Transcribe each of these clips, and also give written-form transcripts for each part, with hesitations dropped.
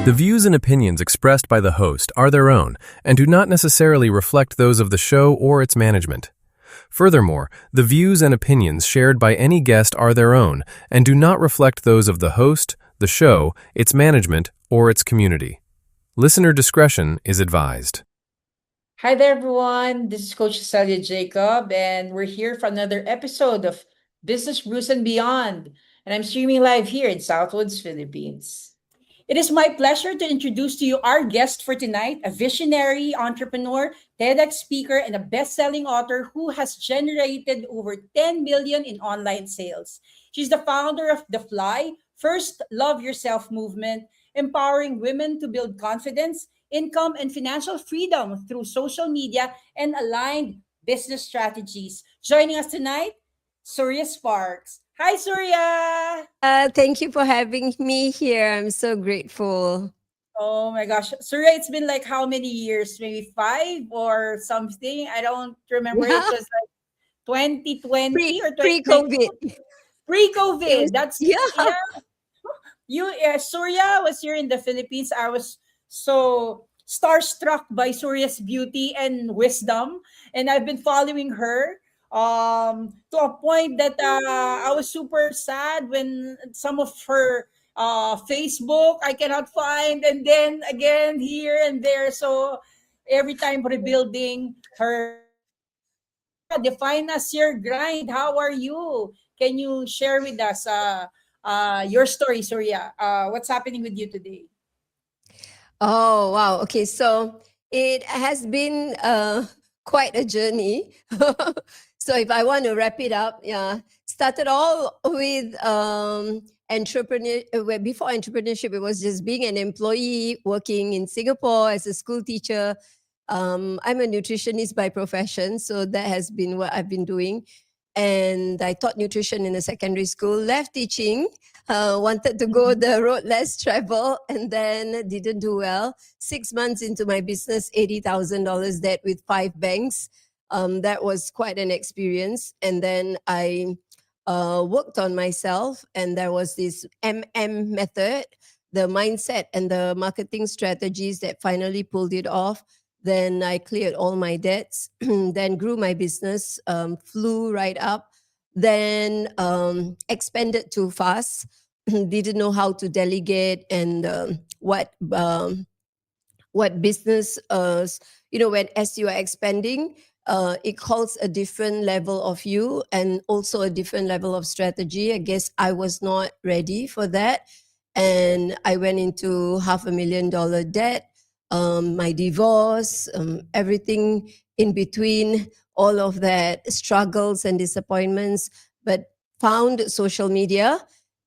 The views and opinions expressed by the host are their own and do not necessarily reflect those of the show or its management. Furthermore, the views and opinions shared by any guest are their own and do not reflect those of the host, the show, its management, or its community. Listener discretion is advised. Hi there, everyone. This is Coach Celia Jacob, and we're here for another episode of Business Brews and Beyond. And I'm streaming live here in Southwoods, Philippines. It is my pleasure to introduce to you our guest for tonight, a visionary entrepreneur, TEDx speaker, and a best-selling author who has generated over 10 million in online sales. She's the founder of The Fly, First Love Yourself movement, empowering women to build confidence, income, and financial freedom through social media and aligned business strategies. Joining us tonight, Suria Sparks. Hi, Surya. Thank you for having me here. I'm so grateful. Oh my gosh. Surya, it's been like how many years? Maybe 5 or something. I don't remember. It Yeah, was like 2020 or pre-COVID. 2022. It was Pre-COVID. That's, yeah. yeah. Surya was here in the Philippines. I was so starstruck by Surya's beauty and wisdom. And I've been following her to a point that I was super sad when some of her Facebook I cannot find, and then again here and there. So every time rebuilding her. Define us your grind. How are you? Can you share with us your story, Surya? What's happening with you today? Oh, wow. Okay, so it has been quite a journey. So if I want to wrap it up, yeah, started all with entrepreneur. Before entrepreneurship, it was just being an employee working in Singapore as a school teacher. I'm a nutritionist by profession, so that has been what I've been doing. And I taught nutrition in a secondary school, left teaching, wanted to go Mhm. the road less travel, and then didn't do well. 6 months into my business, $80,000 debt with 5 banks. That was quite an experience. And then I worked on myself, and there was this method, the mindset and the marketing strategies that finally pulled it off. Then I cleared all my debts, then grew my business, flew right up, then expanded too fast, didn't know how to delegate and what business, when as you are expanding, it calls a different level of you and also a different level of strategy. I guess I was not ready for that. And I went into $500,000 debt, my divorce, everything in between, all of that, struggles and disappointments, but found social media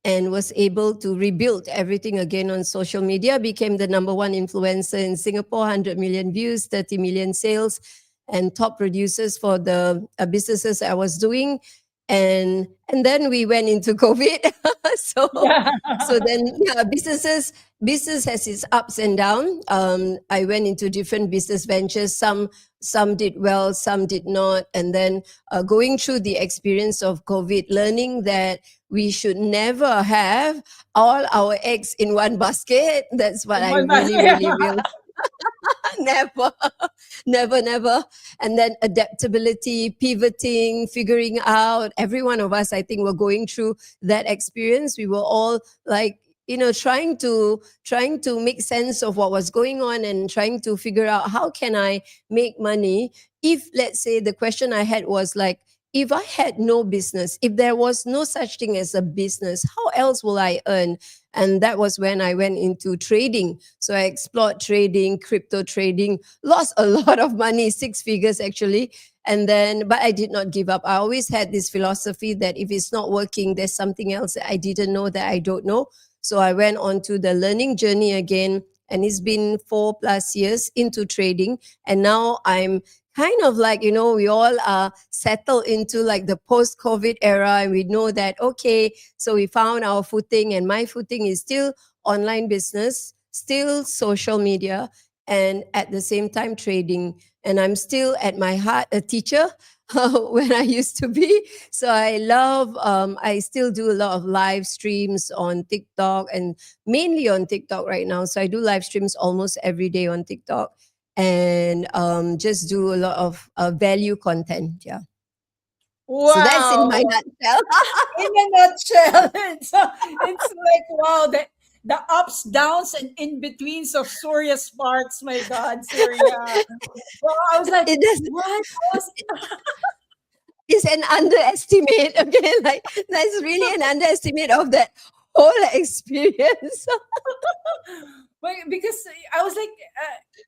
and was able to rebuild everything again on social media, became the number one influencer in Singapore, 100 million views, 30 million sales, and top producers for the businesses I was doing. And then we went into COVID. so Yeah. so then yeah, business has its ups and downs. I went into different business ventures. Some did well, some did not. And then going through the experience of COVID, learning that we should never have all our eggs in one basket. That's what In I one really, basket. really realized. Never, never. And then adaptability, pivoting, figuring out. Every one of us, I think, were going through that experience. We were all like, trying to make sense of what was going on and trying to figure out how can I make money. If, let's say, the question I had was like, if I had no business, if there was no such thing as a business, how else will I earn? And that was when I went into trading. So I explored trading, crypto trading, lost a lot of money, 6 figures actually. And then, but I did not give up. I always had this philosophy that if it's not working, there's something else that I didn't know that I don't know. So I went on to the learning journey again. And it's been 4+ years into trading. And now I'm kind of like, we all are settled into like the post-COVID era. And we know that, okay, so we found our footing, and my footing is still online business, still social media, and at the same time trading. and I'm still at my heart a teacher when I used to be. So I love, I still do a lot of live streams on TikTok, and mainly on TikTok right now. So I do live streams almost every day on TikTok, and just do a lot of value content. Yeah. So that's in Wow. my nutshell. In a nutshell, it's like wow, the ups, downs, and in betweens of Suria Sparks. My God, Suria. Well, I was like, It does. what? I was Is an underestimate. Okay, like that's really an underestimate of that whole experience. because I was like,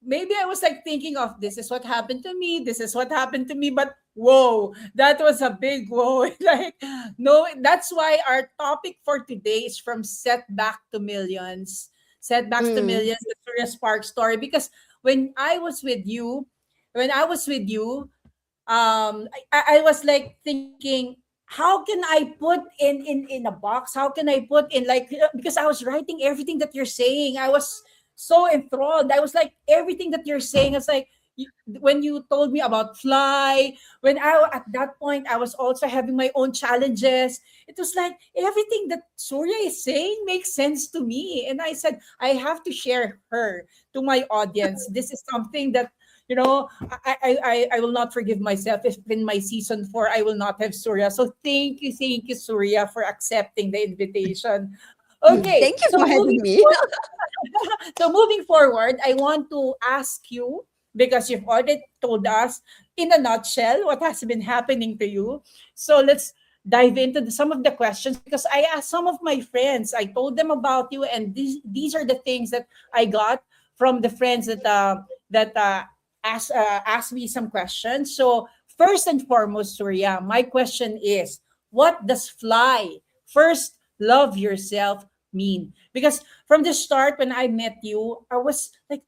maybe I was like thinking of this is what happened to me. This is what happened to me. But whoa, that was a big whoa. Like, no, that's why our topic for today is from setback to millions. Setbacks to Mm, millions, the Surya Spark story. Because when I was with you, when I was with you, I was like thinking, how can I put in a box, how can I put in like, because I was writing everything that you're saying. I was so enthralled. I was like, everything that you're saying, it's like, when you told me about fly, when I at that point I was also having my own challenges. It was like everything that Surya is saying makes sense to me, and I said I have to share her to my audience. This is something that, I will not forgive myself if in my season 4 I will not have Surya. So thank you, Surya, for accepting the invitation. Okay, thank you for having me. so moving forward, I want to ask you, because you've already told us in a nutshell what has been happening to you. So let's dive into some of the questions, because I asked some of my friends. I told them about you, and these are the things that I got from the friends that asked me some questions. So first and foremost, Surya, my question is, what does fly? First, love yourself mean? Because from the start when I met you, I was like,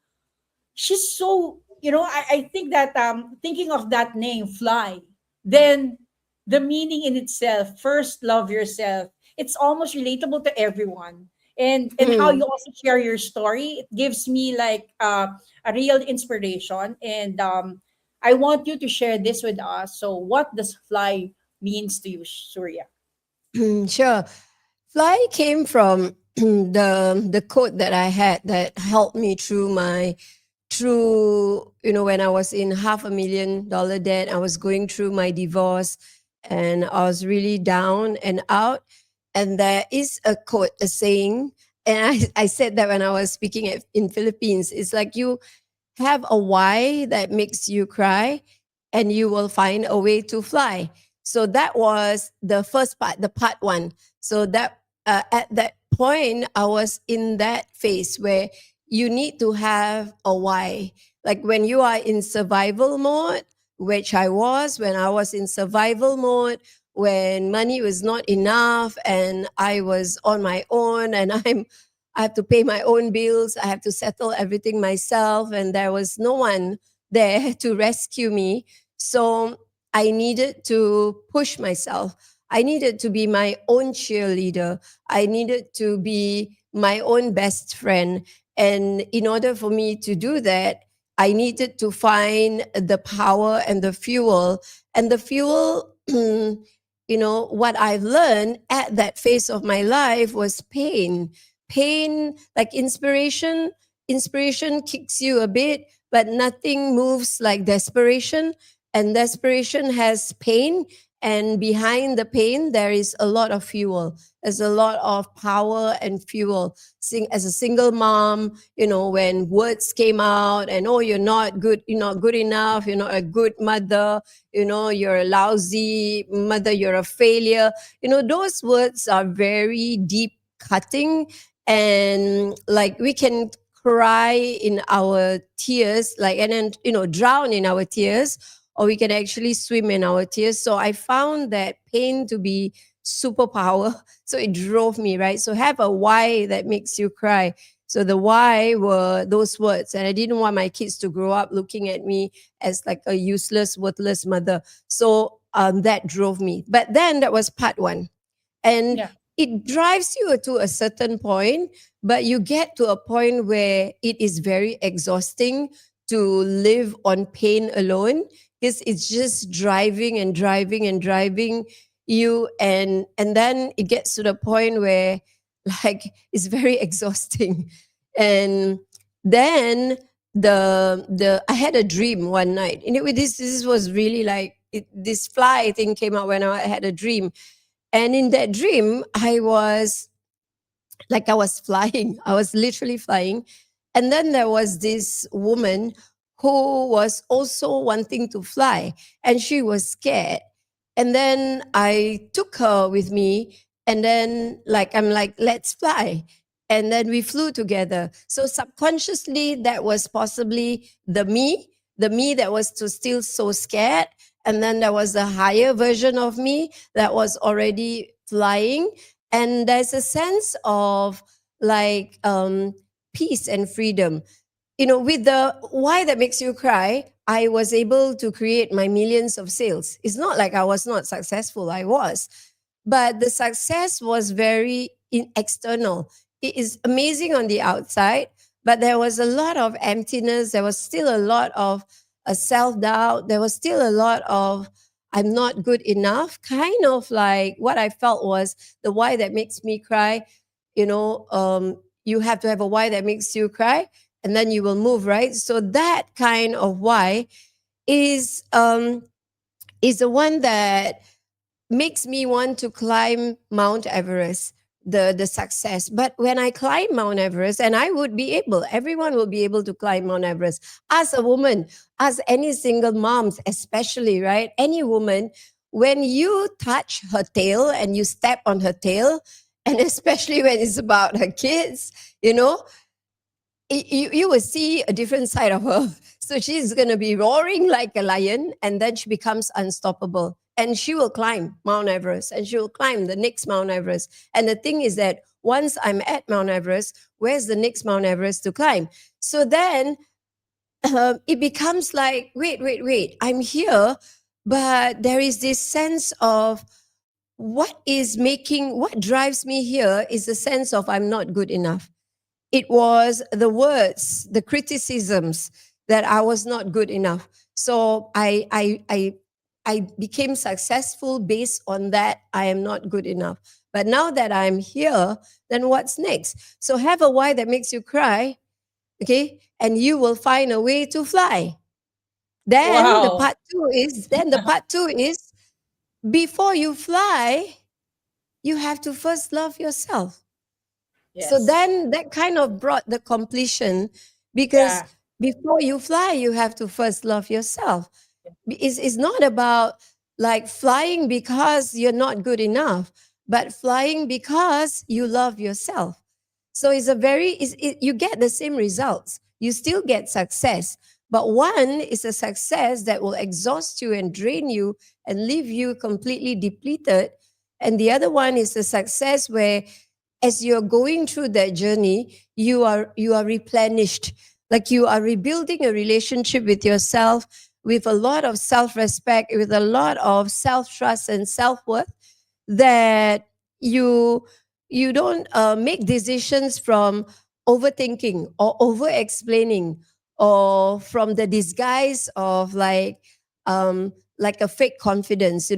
she's so, I think that thinking of that name, fly, then the meaning in itself, first love yourself. It's almost relatable to everyone. And how you Mm. also share your story, it gives me like a real inspiration. And I want you to share this with us. So what does fly means to you, Surya? Sure. Fly came from the quote that I had that helped me through my through when I was in $500,000 debt. I was going through my divorce, and I was really down and out. And there is a quote, a saying, and I said that when I was speaking in Philippines. It's like, you have a why that makes you cry, and you will find a way to fly. So that was the first part, the part one. So that at that point, I was in that phase where you need to have a why. Like when you are in survival mode, which I was when I was in survival mode, when money was not enough and I was on my own, and I have to pay my own bills. I have to settle everything myself. And there was no one there to rescue me. So I needed to push myself. I needed to be my own cheerleader. I needed to be my own best friend. And in order for me to do that, I needed to find the power and the fuel. And the fuel, what I've learned at that phase of my life was pain. Pain, like inspiration kicks you a bit, but nothing moves like desperation. And desperation has pain, and behind the pain there is a lot of fuel. There's a lot of power and fuel. As a single mom, when words came out, and oh, you're not good enough, you're not a good mother, you're a lousy mother, you're a failure, those words are very deep cutting. And like we can cry in our tears, like, and then drown in our tears, or we can actually swim in our tears. So I found that pain to be superpower. So it drove me, right? So have a why that makes you cry. So the why were those words, and I didn't want my kids to grow up looking at me as like a useless, worthless mother. So that drove me. But then that was part one. And Yeah. it drives you to a certain point, but you get to a point where it is very exhausting to live on pain alone, because it's just driving and driving and driving you, and then it gets to the point where like it's very exhausting. And then the I had a dream one night. Anyway, this was really like this fly thing came out when I had a dream. And in that dream, I was flying. I was literally flying. And then there was this woman who was also wanting to fly, and she was scared. And then I took her with me, and then I'm like, let's fly. And then we flew together. So subconsciously, that was possibly the me that was still so scared. And then there was a higher version of me that was already flying. And there's a sense of like peace and freedom. With the why that makes you cry, I was able to create my millions of sales. It's not like I was not successful. I was, but the success was very external. It is amazing on the outside, but there was a lot of emptiness. There was still a lot of self-doubt. There was still a lot of I'm not good enough. Kind of like what I felt was the why that makes me cry. You have to have a why that makes you cry, and then you will move, right? So that kind of why is the one that makes me want to climb Mount Everest, the success. But when I climb Mount Everest, and I would be able, everyone will be able to climb Mount Everest. As a woman, as any single moms, especially, right? Any woman, when you touch her tail and you step on her tail, and especially when it's about her kids, you will see a different side of her. So she's going to be roaring like a lion, and then she becomes unstoppable. And she will climb Mount Everest, and she will climb the next Mount Everest. And the thing is that once I'm at Mount Everest, where's the next Mount Everest to climb? So then it becomes like, wait, I'm here, but there is this sense of what drives me here is the sense of I'm not good enough. It was the words, the criticisms that I was not good enough. So I became successful based on that. I am not good enough. But now that I'm here, then what's next? So have a why that makes you cry, okay? And you will find a way to fly. Then the Wow. part two is before you fly, you have to first love yourself. So Yes. then that kind of brought the completion, because Yeah. before you fly, you have to first love yourself. It's not about like flying because you're not good enough, but flying because you love yourself. So you get the same results. You still get success, but one is a success that will exhaust you and drain you and leave you completely depleted. And the other one is a success where as you're going through that journey, you are replenished, like you are rebuilding a relationship with yourself with a lot of self-respect, with a lot of self-trust and self-worth, that you you don't make decisions from overthinking or over explaining, or from the disguise of like a fake confidence,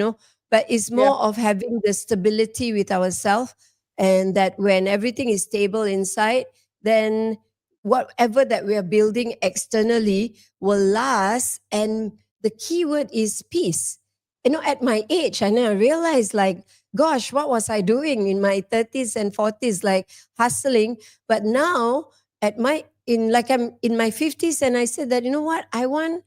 but it's Yeah. more of having the stability with ourselves, and that when everything is stable inside, then whatever that we are building externally will last. And the key word is peace. At my age, I never realized, like, gosh, what was I doing in my 30s and 40s, like hustling? But now I'm in my 50s, and I said that, what? I want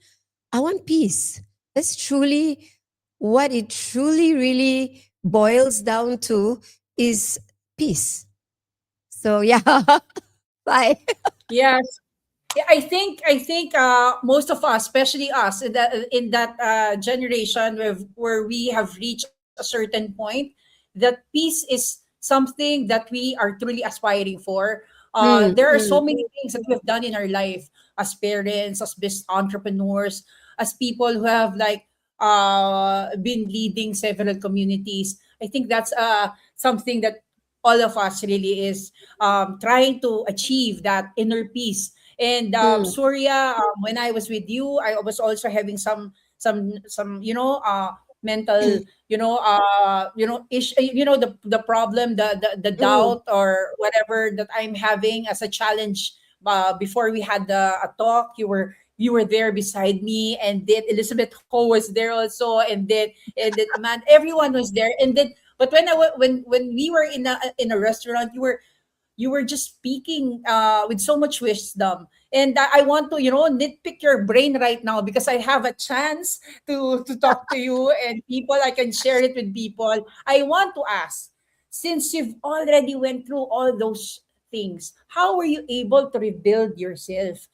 peace. That's truly what it truly really boils down to, is peace. So yeah, bye. Yes. Yeah, I think most of us, especially us in that generation where we have reached a certain point, that peace is something that we are truly aspiring for. Mm, There are so mm, many things that we've done in our life as parents, as business entrepreneurs, as people who have like been leading several communities. I think that's something that all of us really is trying to achieve, that inner peace. And Mm, Surya, when I was with you, I was also having some mental the problem, the mm, doubt or whatever that I'm having as a challenge. Before we had a talk, you were there beside me, and then Elizabeth Ho was there also, and then Amanda, everyone was there. And then, but when we were in a restaurant, you were just speaking with so much wisdom. And I want to nitpick your brain right now, because I have a chance to talk to you and people. I can share it with people. I want to ask, since you've already went through all those things, how were you able to rebuild yourself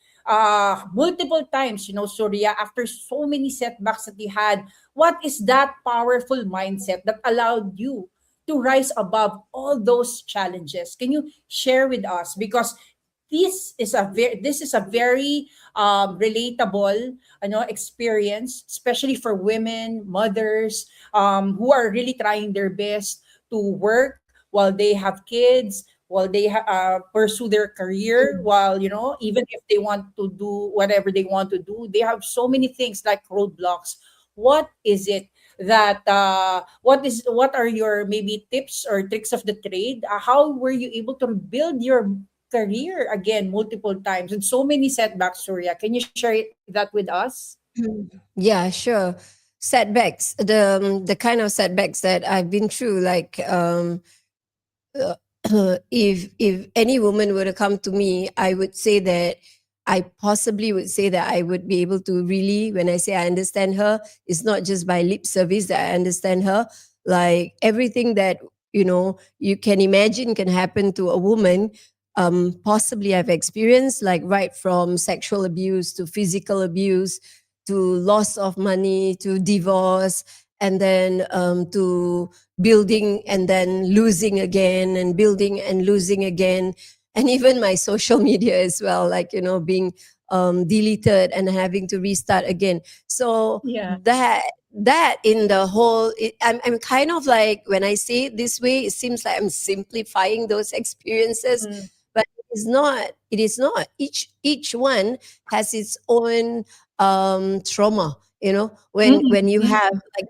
multiple times, Surya, after so many setbacks that you had? What is that powerful mindset that allowed you to rise above all those challenges? Can you share with us? Because this is a very relatable experience, especially for women, mothers, who are really trying their best to work while they have kids, while they pursue their career, mm. while even if they want to do whatever they want to do, they have so many things like roadblocks. What is it that what are your maybe tips or tricks of the trade? How were you able to build your career again multiple times and so many setbacks, Surya? Can you share that with us? Yeah, sure. Setbacks, the kind of setbacks that I've been through, like uh, if any woman were to come to me, I would say that I possibly would say that I would be able to really, when I say I understand her, it's not just by lip service that I understand her. Like everything that you can imagine can happen to a woman. Possibly I've experienced, like right from sexual abuse to physical abuse to loss of money to divorce, and then to building and then losing again and building and losing again, and even my social media as well, like being deleted and having to restart again. So Yeah. that in the whole I'm kind of like, when I say it this way, it seems like I'm simplifying those experiences, Mm. but it is not. Each one has its own trauma. When you Mm. have like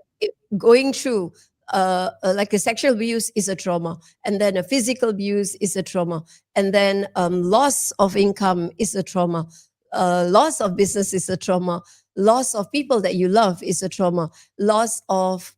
going through like a sexual abuse is a trauma, and then a physical abuse is a trauma, and then loss of income is a trauma, loss of business is a trauma, loss of people that you love is a trauma, loss of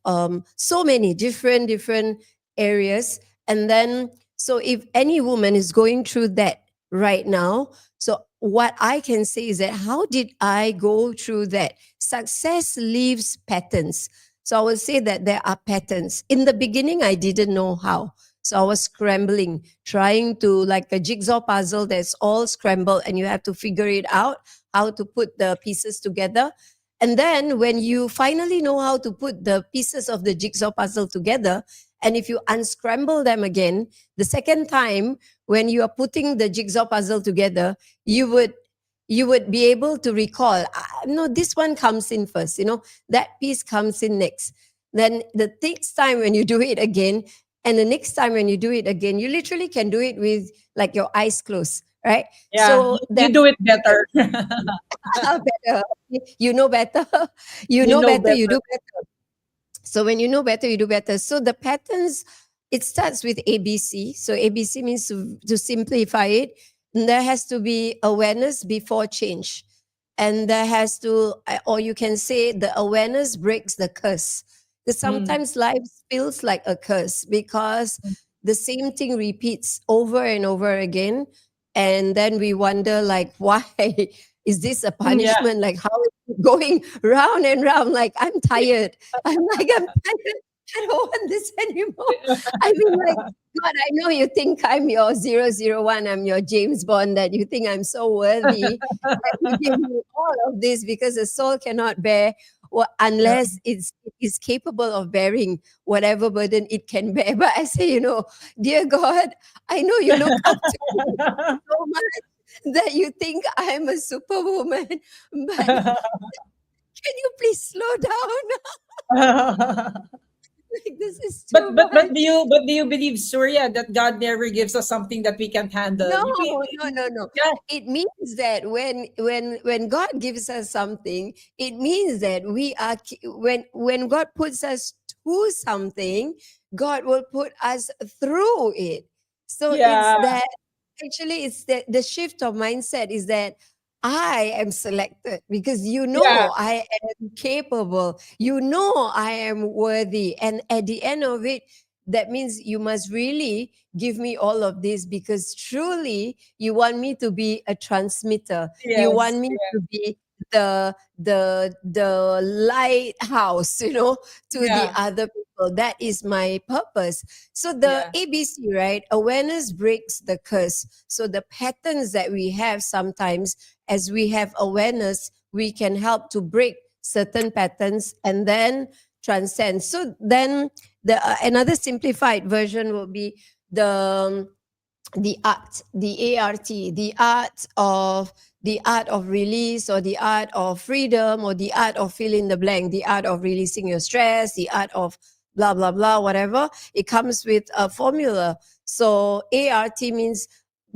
so many different areas. And then, so if any woman is going through that right now, so what I can say is that, how did I go through that? Success leaves patterns. So I will say that there are patterns. In the beginning, I didn't know how. So I was scrambling, trying to, like a jigsaw puzzle that's all scrambled, and you have to figure it out, how to put the pieces together. And then when you finally know how to put the pieces of the jigsaw puzzle together, and if you unscramble them again, the second time when you are putting the jigsaw puzzle together, you would be able to recall, no, this one comes in first, that piece comes in next. Then the next time when you do it again, and the next time when you do it again, you literally can do it with like your eyes closed, right? Yeah, So you that do it better. better, you know better, you You know know better, you better. do better. So when you know better, you do better. So the patterns, it starts with ABC. So ABC means to simplify it. And there has to be awareness before change. And there has to, or you can say the awareness breaks the curse. Because Mm. sometimes life feels like a curse because the same thing repeats over and over again. And then we wonder, like, why is this a Mm, yeah. punishment? Like, how is it going round and round? Like, I'm tired. I'm tired. I don't want this anymore. I mean, like, God, I know you think I'm your 001, I'm your James Bond, that you think I'm so worthy that you give me all of this, because the soul cannot bear Yeah. unless it is capable of bearing whatever burden it can bear. But I say, dear God, I know you look up to me so much that you think I'm a superwoman, but can you please slow down? Like, this is But too but but much. do you believe, Surya, that God never gives us something that we can't handle? No, no, no, no. Yeah, It means that when God gives us something, it means that when God puts us to something, God will put us through it. So it's yeah, that actually it's that the shift of mindset is that I am selected because yeah, I am capable, I am worthy, and at the end of it, that means you must really give me all of this because truly you want me to be a transmitter. You want yes, me yeah, to be the lighthouse, to the yeah, other people. That is my purpose. So the yeah, ABC, right? Awareness breaks the curse. So the patterns that we have sometimes, as we have awareness, we can help to break certain patterns and then transcend. So then another simplified version will be the the art of release, or the art of freedom, or the art of fill in the blank, the art of releasing your stress, the art of blah blah blah, whatever. It comes with a formula. So ART means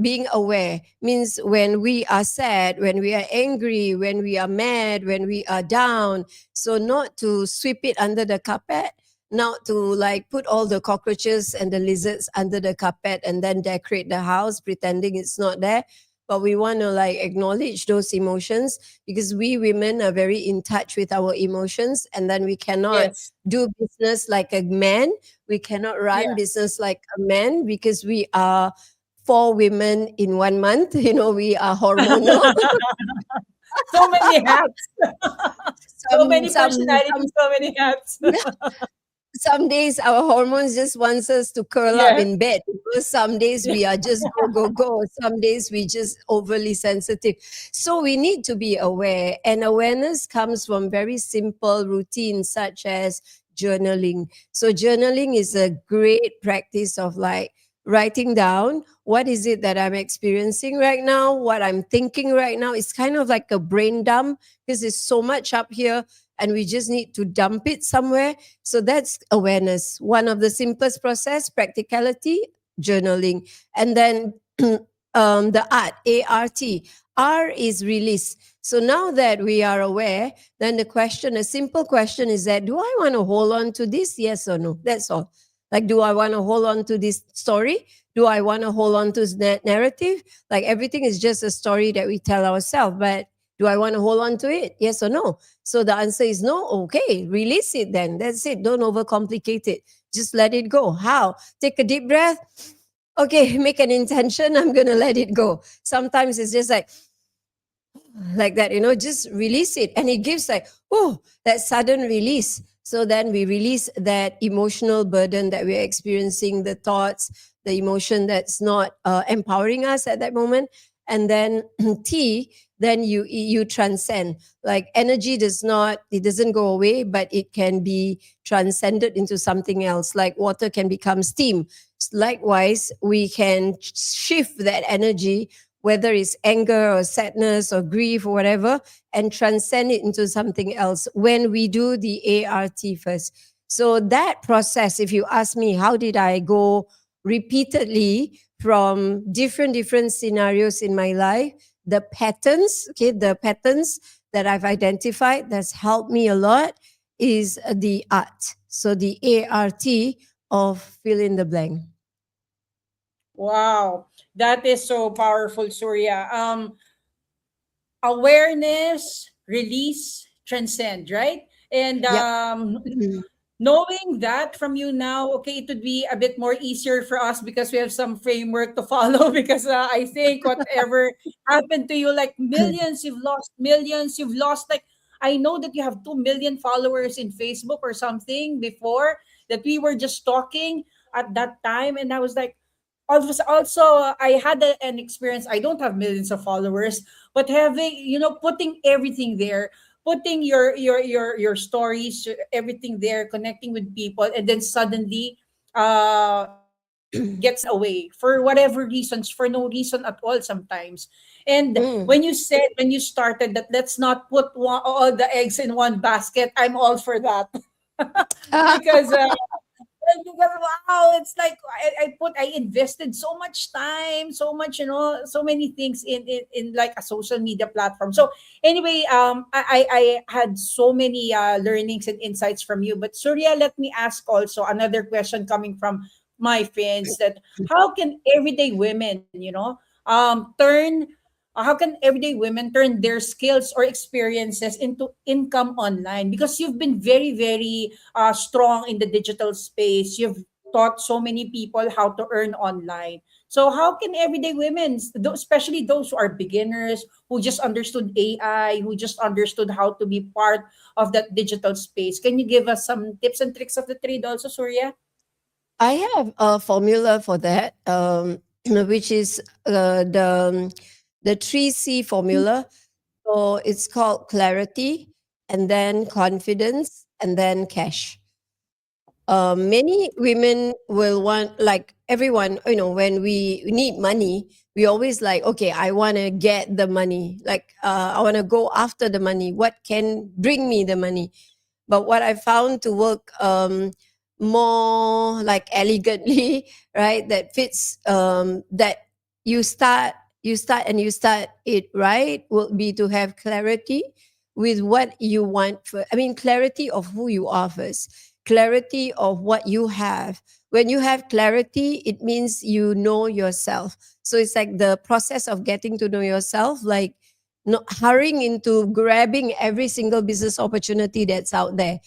being aware, means when we are sad, when we are angry, when we are mad, when we are down. So not to sweep it under the carpet, not to like put all the cockroaches and the lizards under the carpet and then decorate the house pretending it's not there. But we want to like acknowledge those emotions, because we women are very in touch with our emotions, and then we cannot yes, do business like a man. We cannot run yeah. business like a man because we are four women in 1 month. We are hormonal. So many hats, so some many some personalities, so many hats. some days our hormones just wants us to curl up Yeah, in bed. Some days yeah, we are just go go go. Some days we just overly sensitive. So we need to be aware, and awareness comes from very simple routines such as journaling. So journaling is a great practice of like writing down what is it that I'm experiencing right now, what I'm thinking right now. It's kind of like a brain dump because there's so much up here and we just need to dump it somewhere. So that's awareness. One of the simplest process, practicality, journaling. And then the art, A-R-T. R is release. So now that we are aware, then the question, a simple question is that, do I want to hold on to this? Yes or no? That's all. Like, do I want to hold on to this story? Do I want to hold on to this narrative? Like everything is just a story that we tell ourselves, but do I want to hold on to it? Yes or no? So the answer is no. Okay, release it then. That's it. Don't overcomplicate it. Just let it go. How? Take a deep breath. Okay, make an intention. I'm going to let it go. Sometimes it's just like that, just release it. And it gives like, oh, that sudden release. So then we release that emotional burden that we're experiencing, the thoughts, the emotion that's not empowering us at that moment. And then T, then you transcend. Like energy it doesn't go away, but it can be transcended into something else. Like water can become steam. Likewise, we can shift that energy, whether it's anger or sadness or grief or whatever, and transcend it into something else when we do the ART first. So that process, if you ask me, how did I go repeatedly from different scenarios in my life? The patterns that I've identified that's helped me a lot is the art. So the ART of fill in the blank. wow, that is so powerful, Surya. Awareness, release, transcend, right? And Yep. knowing that from you now, okay, it would be a bit more easier for us because we have some framework to follow. Because I think whatever happened to you, like millions, you've lost like, I know that you have 2 million followers in Facebook or something before that we were just talking at that time. And I was like, also I had an experience. I don't have millions of followers, but having, putting everything there, putting your stories, everything there, connecting with people, and then suddenly it gets taken away for whatever reasons, for no reason at all sometimes. And Mm. when you started that, let's not put all the eggs in one basket, I'm all for that. Ah, Because Because wow, it's like I invested so much time, so much, so many things in like a social media platform. So anyway, I had so many learnings and insights from you. But Surya, let me ask also another question coming from my friends, that how can everyday women, turn how can everyday women turn their skills or experiences into income online? Because you've been very, very strong in the digital space. You've taught so many people how to earn online. So how can everyday women, especially those who are beginners, who just understood AI, who just understood how to be part of that digital space, can you give us some tips and tricks of the trade also, Surya? I have a formula for that, which is the 3C formula. So it's called clarity, and then confidence, and then cash. Many women will want, like everyone, when we need money, we always like, okay, I want to get the money. Like, I want to go after the money. What can bring me the money? But what I found to work more like elegantly, right, that fits, that you start you start it right, will be to have clarity with what you want. I mean, clarity of who you are first, clarity of what you have. When you have clarity, it means you know yourself. So it's like the process of getting to know yourself, like not hurrying into grabbing every single business opportunity that's out there.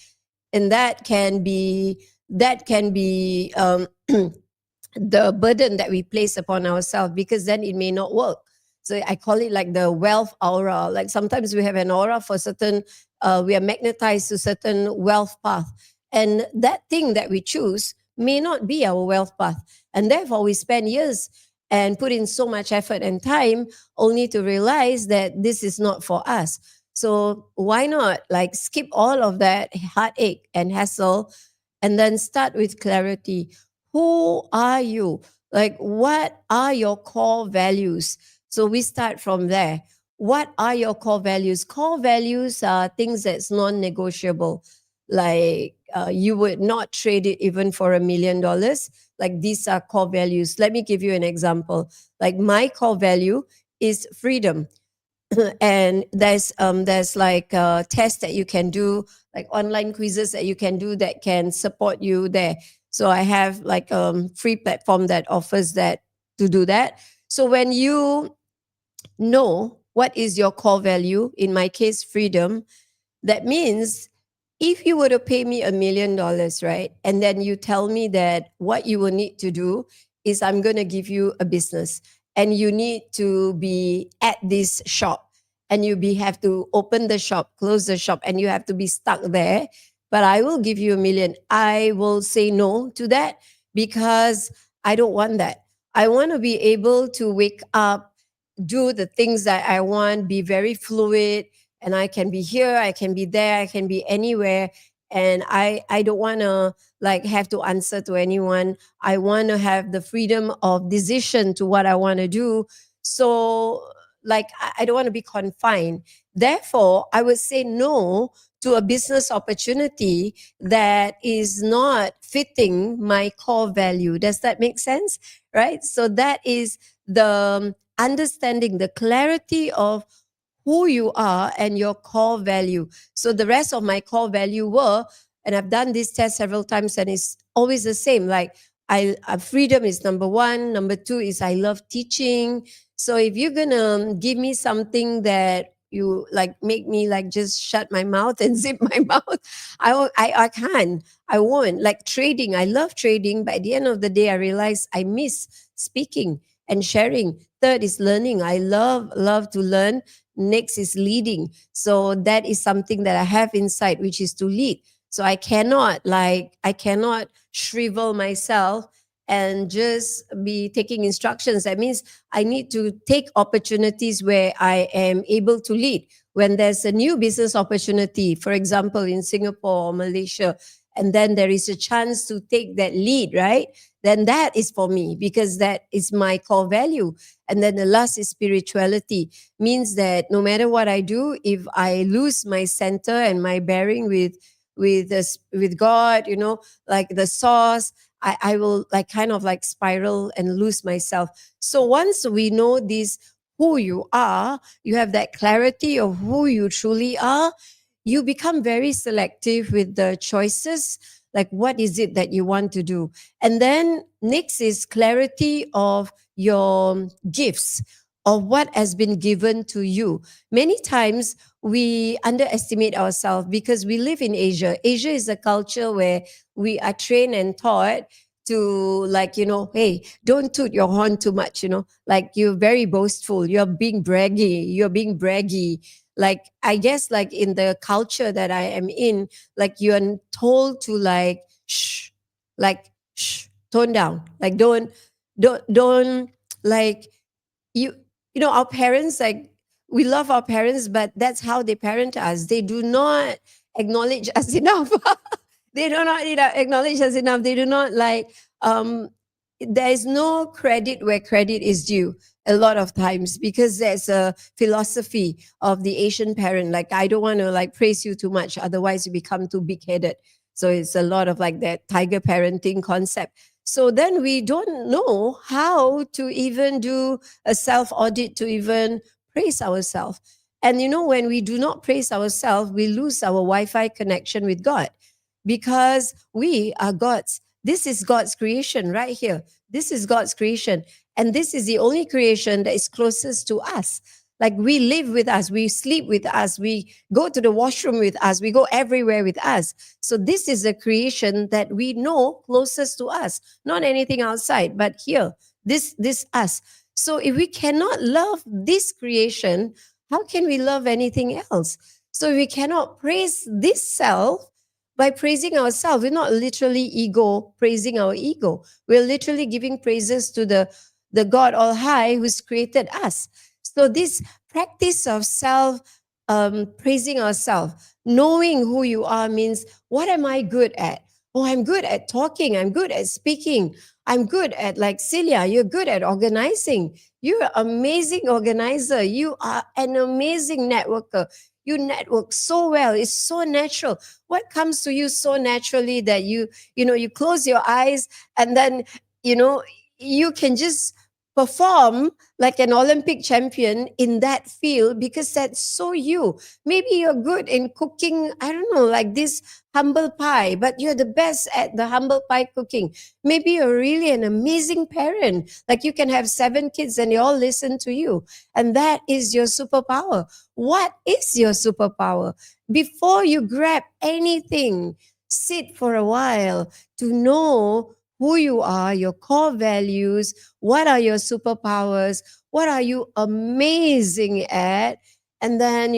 And that can be the burden that we place upon ourselves, because then it may not work. So I call it like the wealth aura. Like sometimes we have an aura for certain, we are magnetized to certain wealth path, and that thing that we choose may not be our wealth path, and therefore we spend years and put in so much effort and time only to realize that this is not for us. So why not like skip all of that heartache and hassle, and then start with clarity? Who are you? Like, what are your core values? So we start from there. What are your core values? Core values are things that's non-negotiable. Like, you would not trade it even for $1 million. Like, these are core values. Let me give you an example. Like, my core value is freedom. And there's like tests that you can do, like online quizzes that you can do that can support you there. So I have like free platform that offers that, to do that. So when you know what is your core value, in my case freedom, that means if you were to pay me $1 million, right? And then you tell me that what you will need to do is I'm going to give you a business, and you need to be at this shop, and have to open the shop, close the shop, and you have to be stuck there. But I will give you $1 million. I will say no to that, because I don't want that. I want to be able to wake up, do the things that I want, be very fluid, and I can be here, I can be there, I can be anywhere. And I don't want to like have to answer to anyone. I want to have the freedom of decision to what I want to do. So like I don't want to be confined. Therefore, I would say no to a business opportunity that is not fitting my core value. Does that make sense? Right? So that is the understanding, the clarity of who you are and your core value. So the rest of my core value were, and I've done this test several times, and it's always the same. Like freedom is number one. Number two is I love teaching. So if you're gonna give me something that you like make me like just shut my mouth and zip my mouth, I can't. I won't. Like trading, I love trading, but at the end of the day, I realize I miss speaking and sharing. Third is learning. I love to learn. Next is leading. So that is something that I have inside, which is to lead. So I cannot shrivel myself and just be taking instructions. That means I need to take opportunities where I am able to lead. When there's a new business opportunity, for example, in Singapore or Malaysia, and then there is a chance to take that lead, right? Then that is for me, because that is my core value. And then the last is spirituality, means that no matter what I do, if I lose my center and my bearing with with this, with God, like the sauce, I will like kind of like spiral and lose myself. So once we know this, who you are, you have that clarity of who you truly are, you become very selective with the choices, like what is it that you want to do. And then next is clarity of your gifts, of what has been given to you. Many times we underestimate ourselves because we live in Asia. Asia is a culture where we are trained and taught to, like, hey, don't toot your horn too much, like you're very boastful, you're being braggy. Like, I guess, like in the culture that I am in, like you're told to like shh, tone down, like don't like you our parents, like, we love our parents, but that's how they parent us. They do not acknowledge us enough. They do not acknowledge us enough. They do not like, there is no credit where credit is due a lot of times, because there's a philosophy of the Asian parent, like, I don't want to like praise you too much, otherwise you become too big-headed. So it's a lot of like that tiger parenting concept. So then we don't know how to even do a self audit, to even praise ourselves. And when we do not praise ourselves, we lose our Wi-Fi connection with God, because we are God's. This is God's creation right here. This is God's creation. And this is the only creation that is closest to us. Like, we live with us, we sleep with us, we go to the washroom with us, we go everywhere with us. So this is a creation that we know closest to us, not anything outside, but here, this us. So if we cannot love this creation, how can we love anything else? So if we cannot praise this self by praising ourselves, we're not literally ego praising our ego. We're literally giving praises to the God all high who's created us. So this practice of self, praising ourselves, knowing who you are, means, what am I good at? Oh, I'm good at talking. I'm good at speaking. I'm good at, like, Celia, you're good at organizing. You're an amazing organizer. You are an amazing networker. You network so well. It's so natural. What comes to you so naturally that you close your eyes, and then, you know, you can just perform like an Olympic champion in that field, because that's so you. Maybe you're good in cooking, I don't know, like this humble pie, but you're the best at the humble pie cooking. Maybe you're really an amazing parent, like you can have 7 kids and they all listen to you. And that is your superpower. What is your superpower? Before you grab anything, sit for a while to know who you are, your core values, what are your superpowers, what are you amazing at, and then,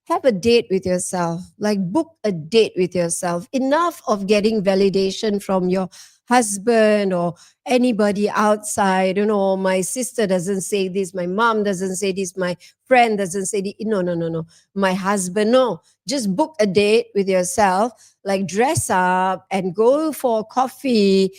have a date with yourself, like book a date with yourself. Enough of getting validation from your husband or anybody outside. My sister doesn't say this, my mom doesn't say this, my friend doesn't say this. No, no, no, no. My husband, no. Just book a date with yourself, like dress up and go for coffee.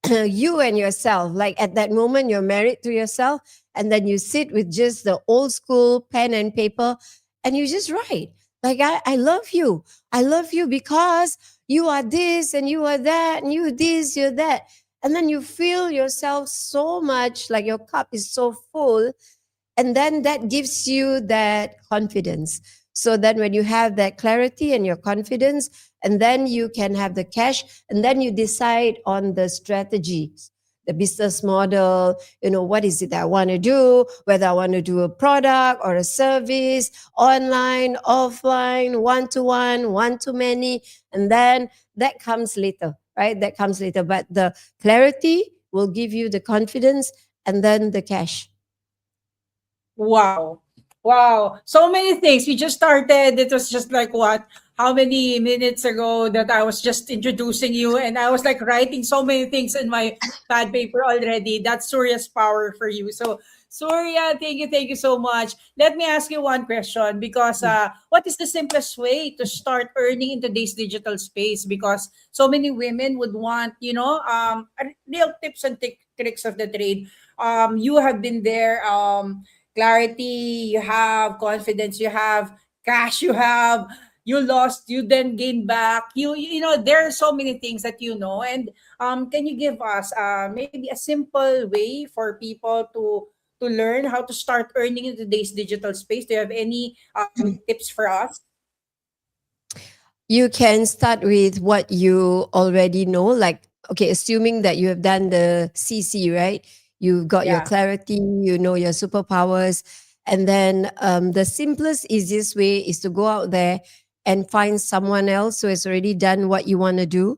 You and yourself, like at that moment you're married to yourself, and then you sit with just the old school pen and paper, and you just write, like, I love you. I love you because you are this and you are that and you this, you're that. And then you feel yourself so much, like your cup is so full, and then that gives you that confidence. So then when you have that clarity and your confidence, and then you can have the cash, and then you decide on the strategies, the business model, what is it that I want to do, whether I want to do a product or a service, online, offline, one-to-one, one-to-many, and then that comes later, right? That comes later. But the clarity will give you the confidence, and then the cash. Wow. Wow. So many things. We just started. It was just like what? How many minutes ago that I was just introducing you, and I was like writing so many things in my pad paper already. That's Suria's power for you. So Surya, thank you so much. Let me ask you one question, because what is the simplest way to start earning in today's digital space? Because so many women would want, real tips and tricks of the trade. You have been there. Clarity, you have confidence, you have cash, you have you lost, you then gain back. You know, there are so many things that you know. And can you give us maybe a simple way for people to learn how to start earning in today's digital space? Do you have any tips for us? You can start with what you already know, like, okay, assuming that you have done the CC, right? You've got your Yeah. clarity, you know your superpowers. And then the simplest, easiest way is to go out there and find someone else who has already done what you want to do.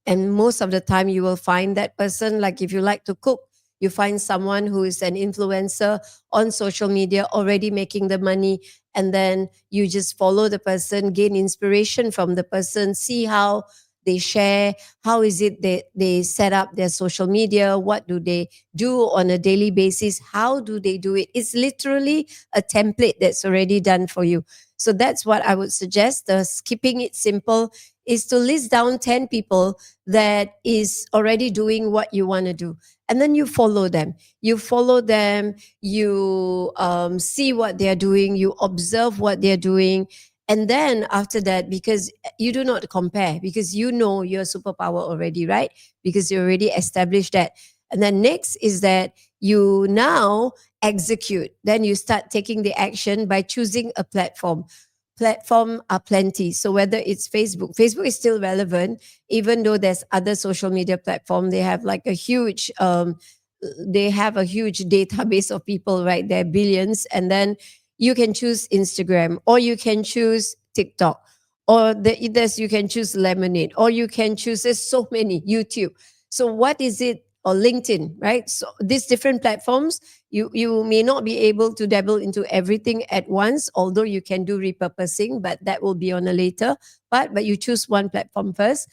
And most of the time you will find that person. Like if you like to cook, you find someone who is an influencer on social media already making the money, and then you just follow the person, gain inspiration from the person, see how they share, how is it they set up their social media, what do they do on a daily basis, how do they do it. It's literally a template that's already done for you. So that's what I would suggest. The keeping it simple is to list down 10 people that is already doing what you want to do, and then you follow them. You see what they're doing, you observe what they're doing. And then after that, because you do not compare, because you know your superpower already, right? Because you already established that. And then next is that you now execute. Then you start taking the action by choosing a platform are plenty. So whether it's Facebook is still relevant, even though there's other social media platform. They have a huge database of people, right? There are billions. And then you can choose Instagram, or you can choose TikTok, or you can choose Lemonade, or you can choose, there's so many, YouTube. So what is it? Or LinkedIn, right? So these different platforms, you may not be able to dabble into everything at once, although you can do repurposing, but that will be on a later part. But you choose one platform first,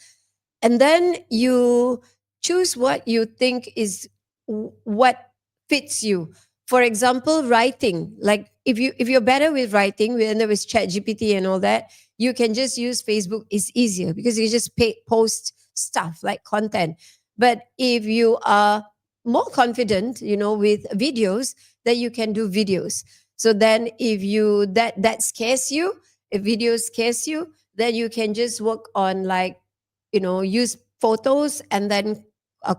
and then you choose what you think is what fits you. For example, writing. Like if you're better with writing, with chat gpt and all that, you can just use Facebook. It's easier because you just post stuff like content. But if you are more confident, with videos, then you can do videos. So then if you that scares you, if video scares you, then you can just work on, like, use photos and then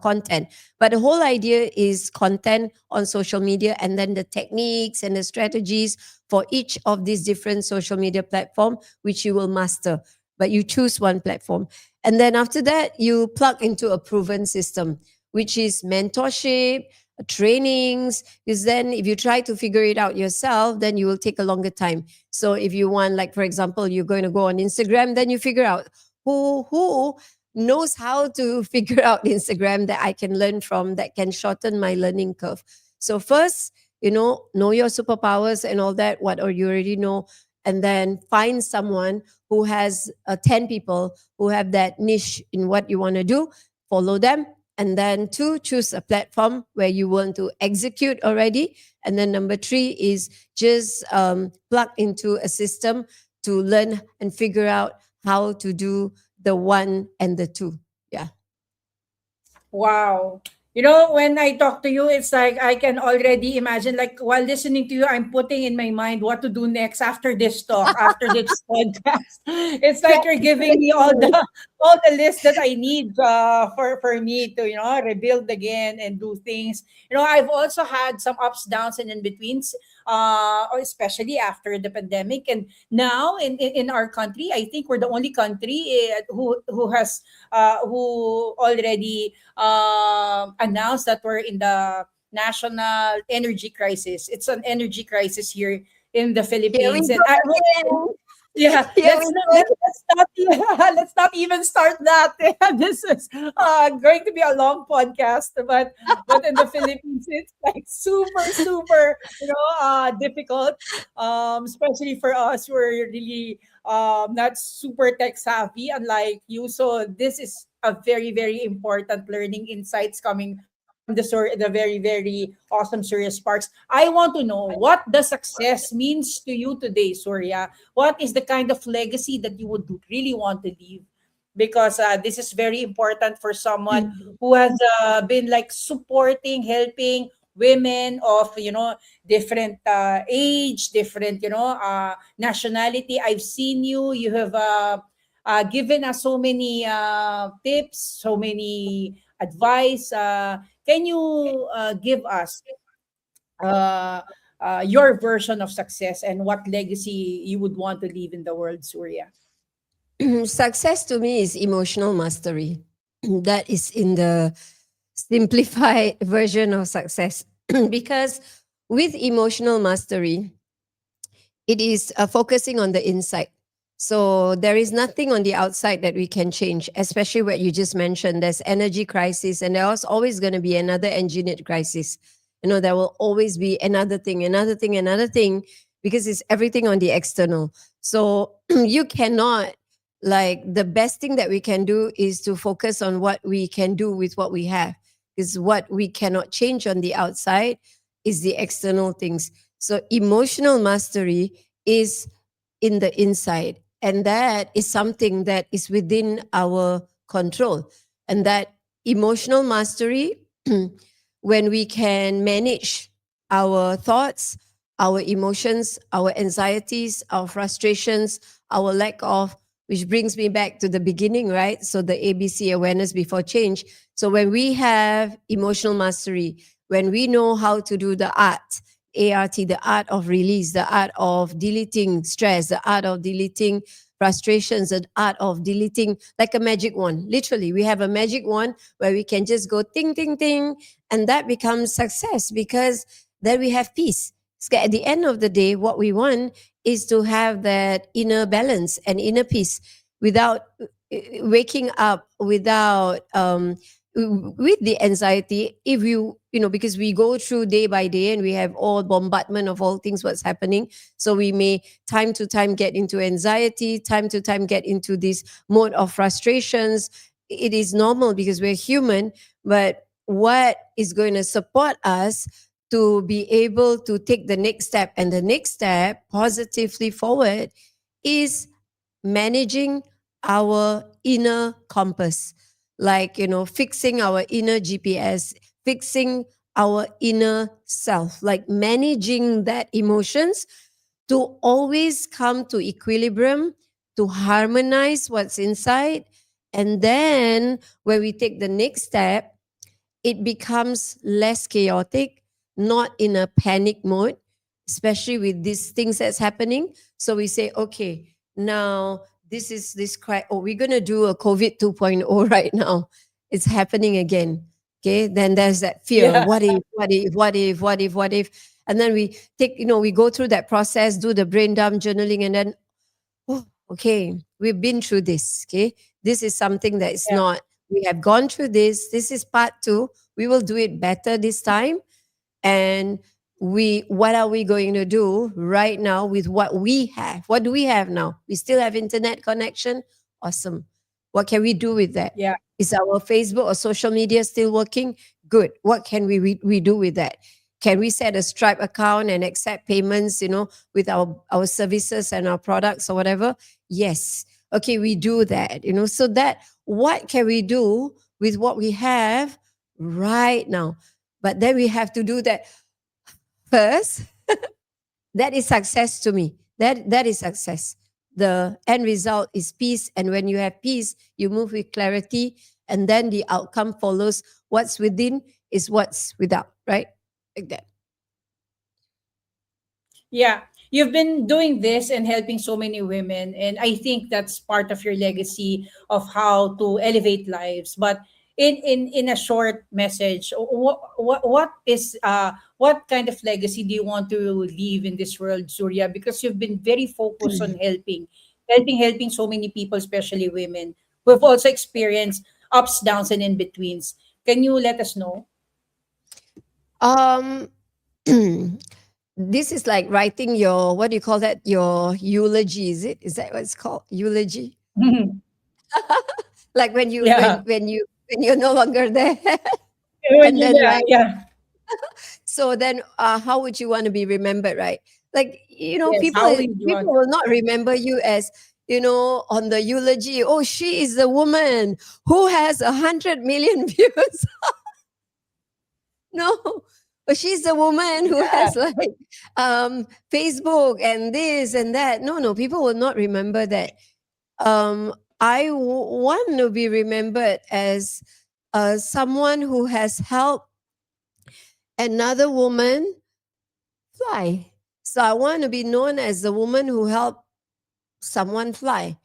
content. But the whole idea is content on social media, and then the techniques and the strategies for each of these different social media platform, which you will master. But you choose one platform, and then after that you plug into a proven system, which is mentorship, trainings. Because then if you try to figure it out yourself, then you will take a longer time. So if you want, like, for example, you're going to go on Instagram, then you figure out who knows how to figure out Instagram that I can learn from, that can shorten my learning curve. So first, know your superpowers and all that, what or you already know, and then find someone who has 10 people who have that niche in what you want to do, follow them. And then two, choose a platform where you want to execute already. And then number three is just plug into a system to learn and figure out how to do the one and the two. Yeah. Wow. You know, when I talk to you, it's like I can already imagine, like while listening to you, I'm putting in my mind what to do next after this talk, after this podcast. It's like you're giving me all the list that I need for me to, rebuild again and do things. You know, I've also had some ups, downs, and in betweens, especially after the pandemic. And now in our country, I think we're the only country who already announced that we're in the national energy crisis. It's an energy crisis here in the Here we Philippines, and go I again. yeah, Here we go. let's not let's not even start that. This is going to be a long podcast, but in the Philippines, it's like super difficult, especially for us. We're really not super tech savvy, unlike you. So this is a very important learning insights coming from the very awesome Surya Sparks. I want to know what the success means to you today, Surya. What is the kind of legacy that you would really want to leave? Because this is very important for someone Mhm. who has been like supporting, helping, women of, different age, different, nationality. I've seen you. You have given us so many tips, so many advice. Can you give us uh, your version of success and what legacy you would want to leave in the world, Surya? Success to me is emotional mastery. That is in the simplified version of success. Because with emotional mastery, it is focusing on the inside. So there is nothing on the outside that we can change, especially what you just mentioned. There's energy crisis, and there's always going to be another engineered crisis. There will always be another thing, another thing, another thing, because it's everything on the external. So you cannot, like, the best thing that we can do is to focus on what we can do with what we have. Because what we cannot change on the outside is the external things. So emotional mastery is in the inside. And that is something that is within our control. And that emotional mastery, when we can manage our thoughts, our emotions, our anxieties, our frustrations, our lack of, which brings me back to the beginning, right? So the ABC, awareness before change. So when we have emotional mastery, when we know how to do the ART, the art of release, the art of deleting stress, the art of deleting frustrations, the art of deleting, like a magic wand. Literally, we have a magic wand where we can just go ting, ting, ting, and that becomes success because then we have peace. So at the end of the day, what we want is to have that inner balance and inner peace without waking up, without with the anxiety. If because we go through day by day and we have all bombardment of all things what's happening, so we may time to time get into anxiety, time to time get into this mode of frustrations. It is normal because we're human. But what is going to support us to be able to take the next step, and the next step positively forward, is managing our inner compass, like fixing our inner GPS, fixing our inner self, like managing that emotions to always come to equilibrium, to harmonize what's inside. And then when we take the next step, it becomes less chaotic, not in a panic mode, especially with these things that's happening. So we say, okay, now this is this cry. Oh, we're gonna do a COVID 2.0 right now. It's happening again. Okay, then there's that fear. Yeah. What if? What if? What if? What if? What if? And then we take, we go through that process, do the brain dump journaling, and then, oh, okay, we've been through this. Okay, this is something that is Yeah. not. We have gone through this. This is part two. We will do it better this time. And what are we going to do right now with what we have? What do we have now? We still have internet connection. Awesome. What can we do with that? Yeah. Is our Facebook or social media still working? Good. What can we do with that? Can we set a Stripe account and accept payments, with our services and our products or whatever? Yes. Okay, we do that, so that what can we do with what we have right now? But then we have to do that first. That is success to me. That is success. The end result is peace. And when you have peace, you move with clarity. And then the outcome follows. What's within is what's without, right? Like that. Yeah, you've been doing this and helping so many women, and I think that's part of your legacy of how to elevate lives. But in a short message, what kind of legacy do you want to leave in this world, Surya? Because you've been very focused on helping so many people, especially women, who have also experienced ups, downs, and in betweens. Can you let us know? Um, this is like writing your, what do you call that? Your eulogy, is it? Is that what it's called? Eulogy? Like when you Yeah. when you're no longer there. And then Yeah, like, yeah. so then how would you want to be remembered, right? Like, Yes. people How would you want? people will not remember you as, on the eulogy, oh, she is the woman who has 100 million views. No. but she's the woman who Yeah. has like Facebook and this and that. No, no, people will not remember that. Want to be remembered as someone who has helped another woman fly. So I want to be known as the woman who helped someone fly.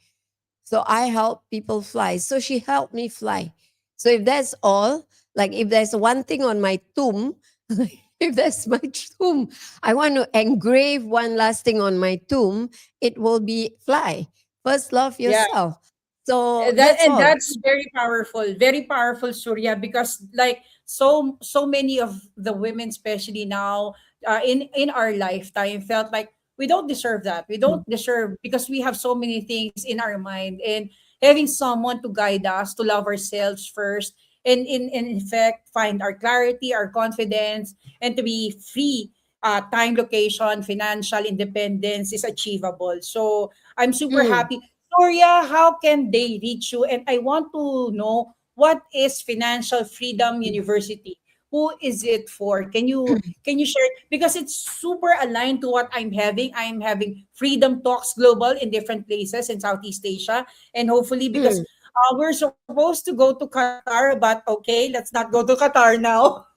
So I help people fly. So she helped me fly. So if that's all, like if there's one thing on my tomb, if that's my tomb, I want to engrave one last thing on my tomb, it will be fly. First, love Yeah. yourself. So That that's and all. that's very powerful, Surya, because like so many of the women, especially now, in our lifetime, felt like we don't deserve that. We don't deserve because we have so many things in our mind, and having someone to guide us to love ourselves first, and in fact find our clarity, our confidence, and to be free. Time, location, financial independence is achievable. So I'm super Mm. happy. Victoria, how can they reach you? And I want to know, what is Financial Freedom University? Who is it for? Can you share it? Because it's super aligned to what I'm having. I'm having Freedom Talks Global in different places in Southeast Asia. And hopefully, because Mm. we're supposed to go to Qatar, but okay, let's not go to Qatar now.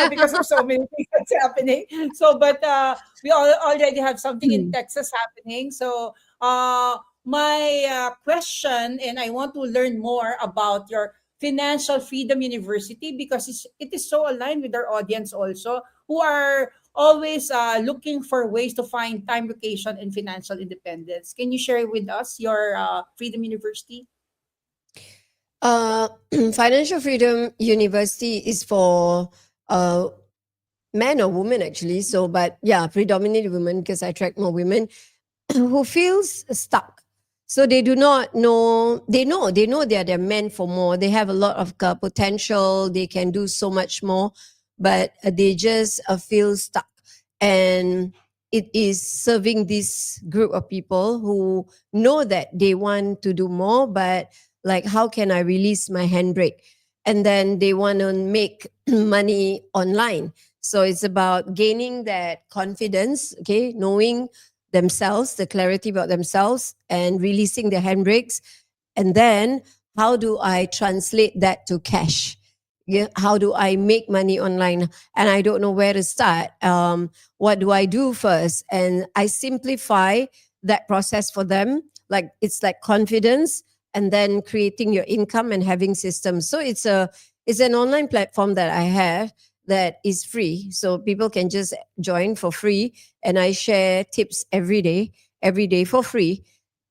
Because of so many things that's happening. So, but we already have something in Mm. Texas happening. So, my question, and I want to learn more about your Financial Freedom University, because it is so aligned with our audience also, who are always looking for ways to find time, location, and financial independence. Can you share with us your Freedom University? Uh, Financial Freedom University is for uh, men or women actually. So, but yeah, predominantly women because I attract more women who feels stuck. So they do not know, they know they're meant for more. They have a lot of potential. They can do so much more, but they just feel stuck. And it is serving this group of people who know that they want to do more, but like, how can I release my handbrake? And then they want to make money online. So it's about gaining that confidence, okay, knowing themselves, the clarity about themselves, and releasing the handbrakes. And then how do I translate that to cash? Yeah, how do I make money online? And I don't know where to start. What do I do first? And I simplify that process for them. Like it's like confidence, and then creating your income and having systems. So it's an online platform that I have that is free. So people can just join for free, and I share tips every day for free,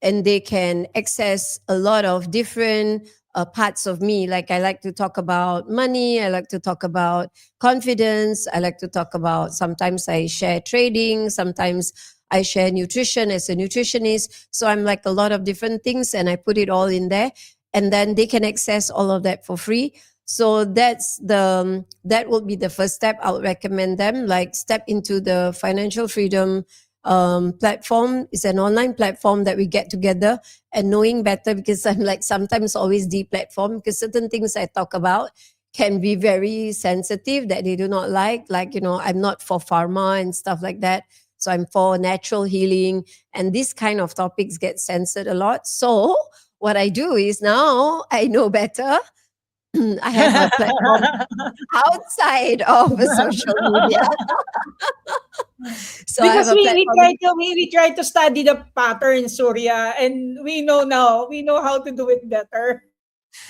and they can access a lot of different parts of me. Like I like to talk about money, I like to talk about confidence, I like to talk about, sometimes I share trading, sometimes I share nutrition as a nutritionist. So I'm like a lot of different things, and I put it all in there, and then they can access all of that for free. So that will be the first step. I would recommend them like step into the financial freedom platform. It's an online platform that we get together and knowing better, because I'm like sometimes always deplatform because certain things I talk about can be very sensitive that they do not like, I'm not for pharma and stuff like that. So I'm for natural healing, and this kind of topics get censored a lot. So what I do is, now I know better. I have a platform outside of social media. So I have Because a platform. we try to study the pattern, Surya, and we know now, we know how to do it better.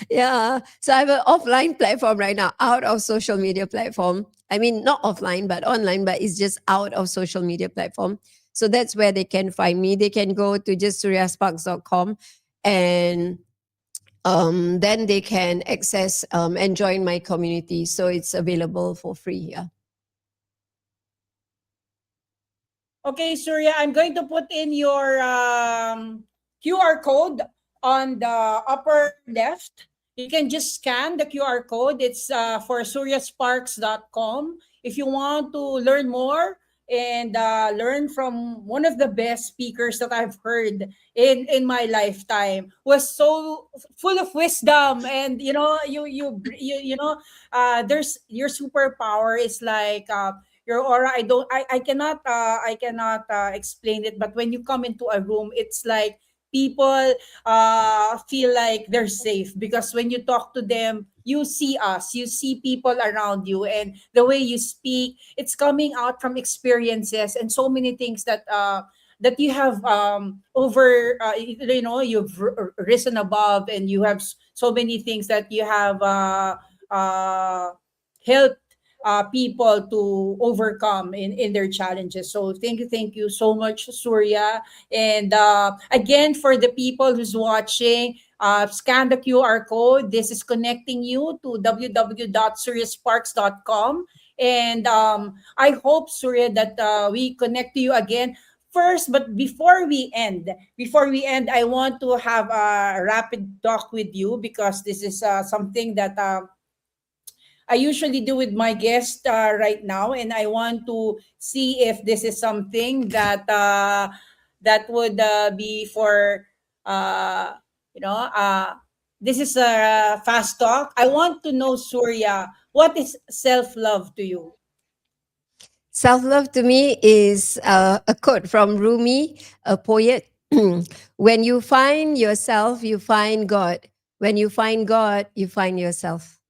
Yeah. So I have an offline platform right now, out of social media platform. I mean, not offline, but online, but it's just out of social media platform. So that's where they can find me. They can go to just suriasparks.com, and then they can access and join my community. So it's available for free. Yeah. Okay, Surya, I'm going to put in your QR code on the upper left. You can just scan the QR code. It's for suryasparks.com. If you want to learn more, and learn from one of the best speakers that I've heard in my lifetime. Was so full of wisdom, and there's your superpower is like your aura. I cannot explain it, but when you come into a room, it's like people feel like they're safe, because when you talk to them, you see us, you see people around you, and the way you speak, it's coming out from experiences and so many things that you have you've risen above, and you have so many things that you have uh, helped people to overcome in their challenges. So thank you so much, Surya. And again, for the people who's watching, scan the QR code. This is connecting you to www.suriasparks.com. And I hope, Surya, that we connect to you again. First, but before we end, I want to have a rapid talk with you, because this is something that I usually do with my guest right now, and I want to see if this is something that would be for uh, you know. This is a fast talk. I want to know, Surya, what is self love to you? Self love to me is a quote from Rumi, a poet. When you find yourself, you find God. When you find God, you find yourself.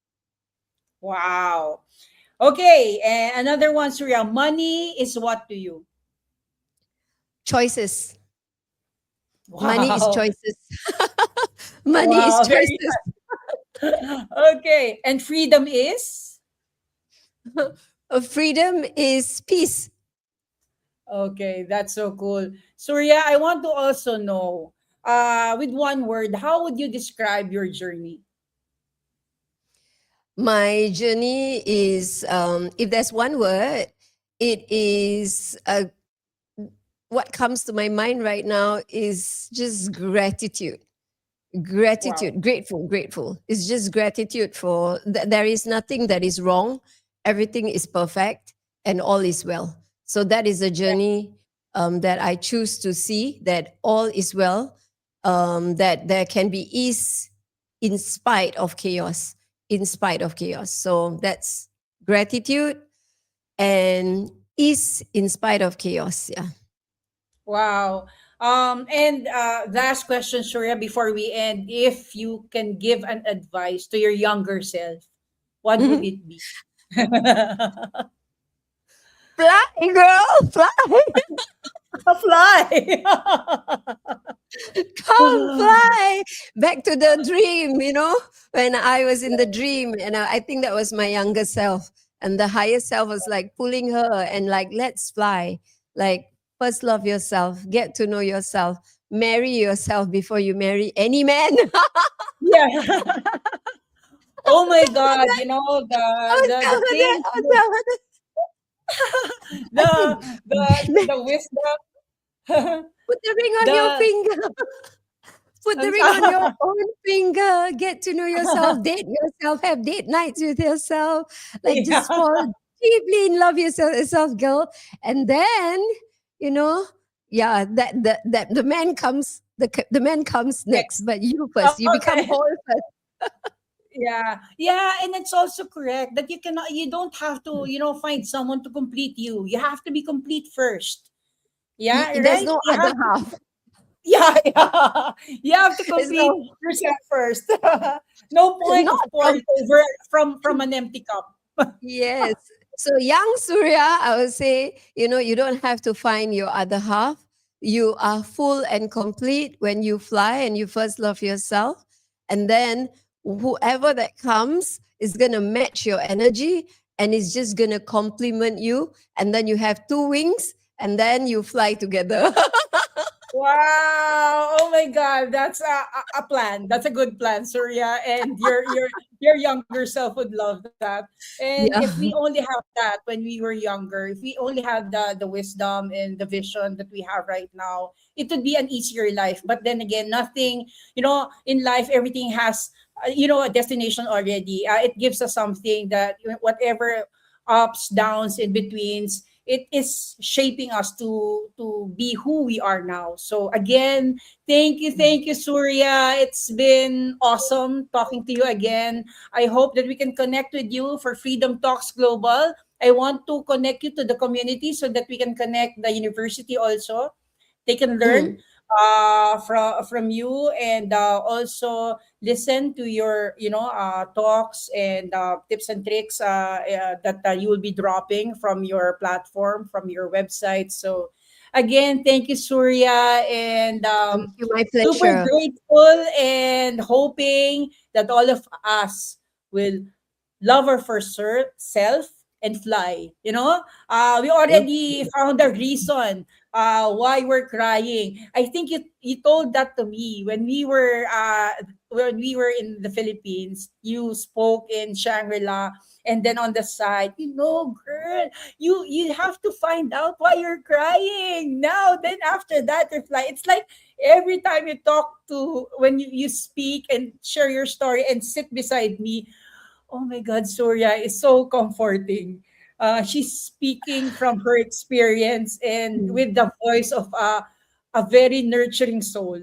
Wow. Okay, and another one, Surya. Money is what to you? Choices. Money is Wow. choices. Money is Wow. Very choices. okay. And freedom is? Freedom is peace. Okay, that's so cool. Surya, I want to also know, with one word, how would you describe your journey? My journey is, if there's one word, it is what comes to my mind right now is just gratitude. Wow. Grateful. It's just gratitude for there is nothing that is wrong, everything is perfect, and all is well. So that is a journey that I choose to see, that all is well, that there can be ease in spite of chaos, so that's gratitude and ease in spite of chaos. Yeah. Wow. And last question, Surya, before we end, if you can give an advice to your younger self, what would it be? Fly, girl, fly. Fly. Come fly back to the dream, when I was in the dream. And I think that was my younger self. And the higher self was like pulling her and like, let's fly. Like, first love yourself, get to know yourself, marry yourself before you marry any man. Yeah. Oh my God! I was The telling that. things, I was telling that. I the said, the wisdom, put the ring on your the finger. Put the ring on your own finger. Get to know yourself. Date yourself. Have date nights with yourself. Like just yeah. fall deeply in love yourself, girl. And then, you know, yeah, that the man comes. The man comes next, Next. but you first. You become Okay. whole first. Yeah, yeah, and it's also correct that you don't have to, find someone to complete you. You have to be complete first. Yeah, There's right. no You other have to, half. yeah, yeah. You have to There's complete no yourself first. No point not of pouring from over from an empty cup. yes. So young Surya, I would say, you don't have to find your other half. You are full and complete when you fly and you first love yourself. And then whoever that comes is going to match your energy and is just going to complement you. And then you have two wings and then you fly together. Wow! Oh my God, that's a plan. That's a good plan, Surya, and your younger self would love that. And if we Yeah. only have that when we were younger, if we only had the wisdom and the vision that we have right now, it would be an easier life. But then again, nothing. In life, everything has a destination already. It gives us something that whatever ups, downs, in betweens. it is shaping us to be who we are now. So again, thank you, Surya. It's been awesome talking to you again. I hope that we can connect with you for Freedom Talks Global. I want to connect you to the community so that we can connect the university also. They can learn Mm. from you, and also listen to your talks and tips and tricks that you will be dropping from your platform, from your website. So again, thank you, Surya, and Thank you. My super pleasure. grateful and hoping that all of us will love our first self and fly. We Thank already found a reason why we're crying. I think you told that to me when we were in the Philippines. You spoke in Shangri-La, and then on the side, girl, you have to find out why you're crying now. Then after that, reply. It's like every time you talk to when you speak and share your story and sit beside me. Oh my God, Surya is so comforting. She's speaking from her experience and you. with the voice of a very nurturing soul.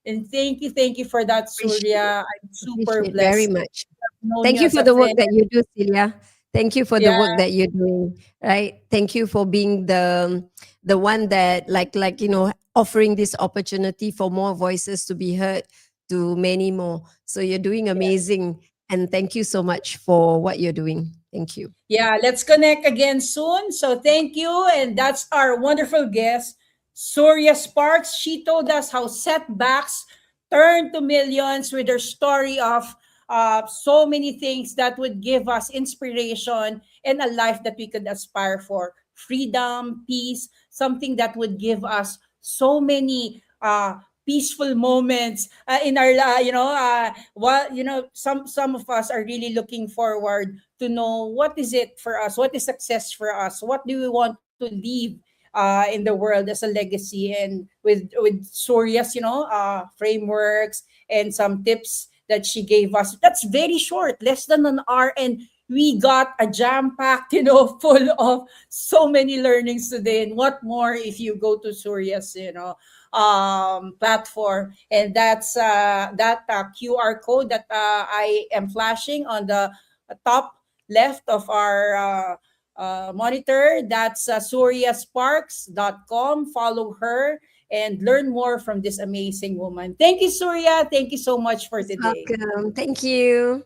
And thank you for that, Appreciate. Surya. I'm super Appreciate very blessed. much. I've known Thank you you as for a the work friend. that you do, Celia. Thank you for the Yeah, work that you're doing. Right. Thank you for being the one that offering this opportunity for more voices to be heard to many more. So you're doing amazing, and thank you so much for what you're doing. Thank you. yeah, let's connect again soon. So thank you. And that's our wonderful guest, Suria Sparks. She told us how setbacks turn to millions with her story of so many things that would give us inspiration and a life that we could aspire for. Freedom, peace, something that would give us so many peaceful moments in our while some of us are really looking forward to know what is it for us, what is success for us, what do we want to leave in the world as a legacy. And with Soria's frameworks and some tips that she gave us, that's very short, less than an hour, and we got a jam packed full of so many learnings today. And what more if you go to Soria's platform, and that's that QR code that I am flashing on the top left of our monitor. That's suriasparks.com. Follow her and learn more from this amazing woman. Thank you, Surya. Thank you so much for Most today. welcome. Thank you.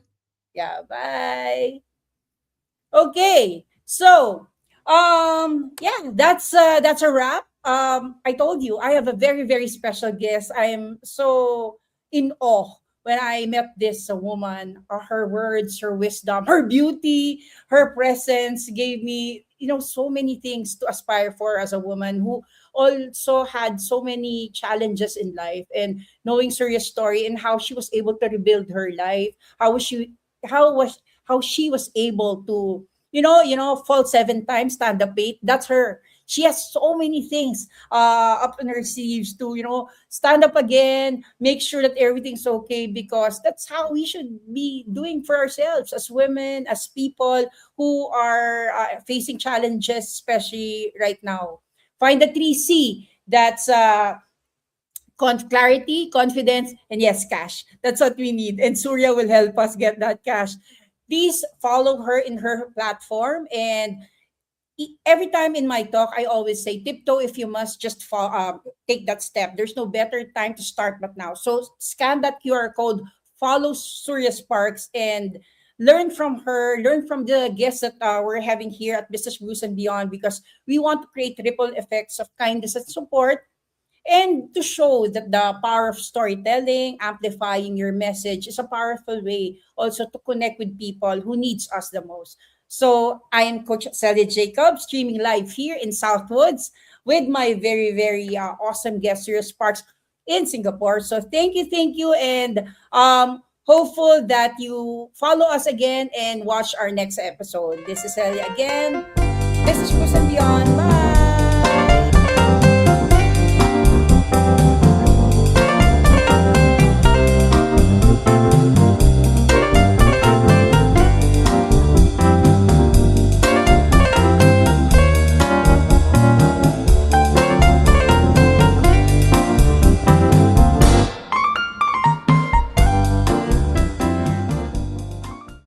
Yeah, bye. Okay. So, yeah, that's a wrap. I told you I have a very very special guest. I am so in awe when I met this woman. Her words, her wisdom, her beauty, her presence gave me so many things to aspire for as a woman who also had so many challenges in life. And knowing Surya's story and how she was able to rebuild her life, how was how she was able to fall 7 times, stand up 8. That's her. She has so many things up in her sleeves to stand up again, make sure that everything's okay, because that's how we should be doing for ourselves as women, as people who are facing challenges, especially right now. Find the 3C. That's clarity, confidence, and yes, cash. That's what we need. And Surya will help us get that cash. Please follow her in her platform. And every time in my talk, I always say, tiptoe if you must, just take that step. There's no better time to start but now. So scan that QR code, follow Surya Sparks, and learn from her, learn from the guests that we're having here at Business Brews and Beyond, because we want to create ripple effects of kindness and support, and to show that the power of storytelling, amplifying your message, is a powerful way also to connect with people who needs us the most. So I am Coach Celia Jacob, streaming live here in Southwoods with my very, very awesome guest, Suria Sparks in Singapore. So thank you, and hopeful that you follow us again and watch our next episode. This is Celia again. This is Bruce and Beyond. Bye.